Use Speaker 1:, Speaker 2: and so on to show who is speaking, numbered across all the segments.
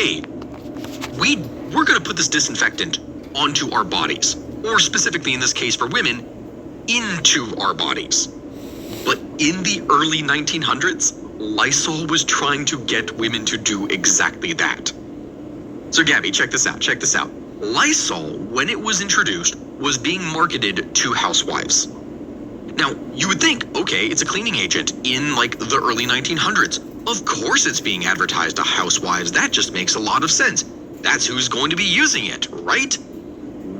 Speaker 1: hey, we're going to put this disinfectant onto our bodies, or specifically in this case for women, into our bodies. But in the early 1900s, Lysol was trying to get women to do exactly that. So Gabby, check this out. Lysol, when it was introduced, was being marketed to housewives. Now, you would think, okay, it's a cleaning agent in like the early 1900s. Of course it's being advertised to housewives. That just makes a lot of sense. That's who's going to be using it, right?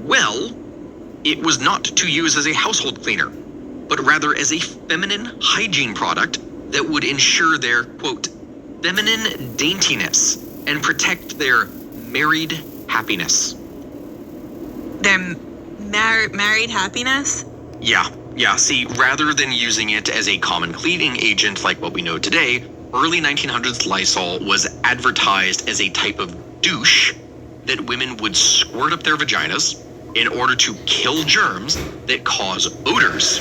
Speaker 1: Well, it was not to use as a household cleaner, but rather as a feminine hygiene product that would ensure their, quote, feminine daintiness and protect their married happiness.
Speaker 2: Their married happiness?
Speaker 1: Yeah. See, rather than using it as a common cleaning agent like what we know today, early 1900s Lysol was advertised as a type of douche that women would squirt up their vaginas in order to kill germs that cause odors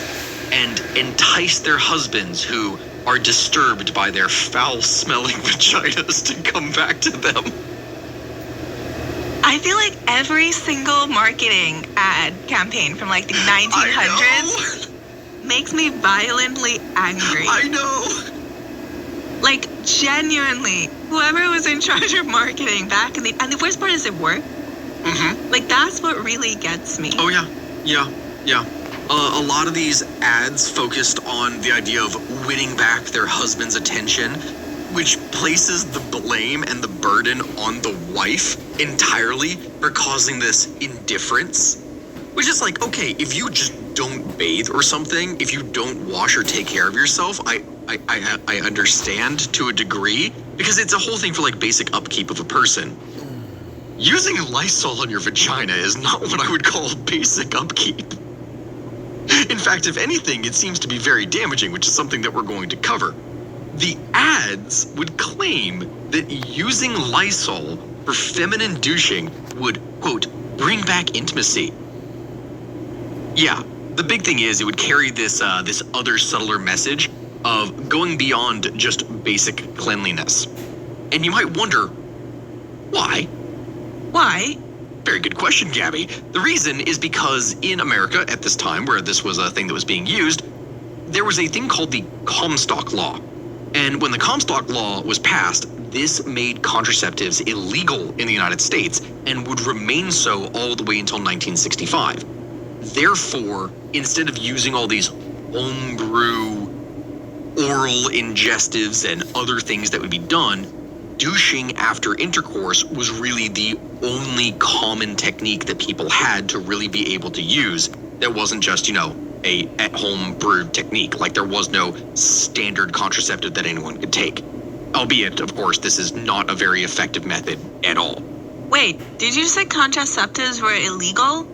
Speaker 1: and entice their husbands who are disturbed by their foul-smelling vaginas to come back to them.
Speaker 2: I feel like every single marketing ad campaign from like the 1900s makes me violently angry.
Speaker 1: I know.
Speaker 2: Like, genuinely, whoever was in charge of marketing back in and the worst part is it worked.
Speaker 1: Mm-hmm.
Speaker 2: Like, that's what really gets me.
Speaker 1: Oh, yeah. A lot of these ads focused on the idea of winning back their husband's attention, which places the blame and the burden on the wife entirely for causing this indifference. Which is like, okay, if you just don't bathe or something, if you don't wash or take care of yourself, I understand to a degree, because it's a whole thing for like basic upkeep of a person. Using Lysol on your vagina is not what I would call basic upkeep. In fact, if anything, it seems to be very damaging, which is something that we're going to cover. The ads would claim that using Lysol for feminine douching would, quote, bring back intimacy. Yeah, the big thing is it would carry this other subtler message of going beyond just basic cleanliness. And you might wonder, why?
Speaker 2: Why?
Speaker 1: Very good question, Gabby. The reason is because in America at this time, where this was a thing that was being used, there was a thing called the Comstock Law. And when the Comstock Law was passed, this made contraceptives illegal in the United States and would remain so all the way until 1965. Therefore, instead of using all these homebrew oral ingestives and other things that would be done, douching after intercourse was really the only common technique that people had to really be able to use. That wasn't just, a at-home brewed technique. Like, there was no standard contraceptive that anyone could take. Albeit, of course, this is not a very effective method at all.
Speaker 2: Wait, did you say contraceptives were illegal?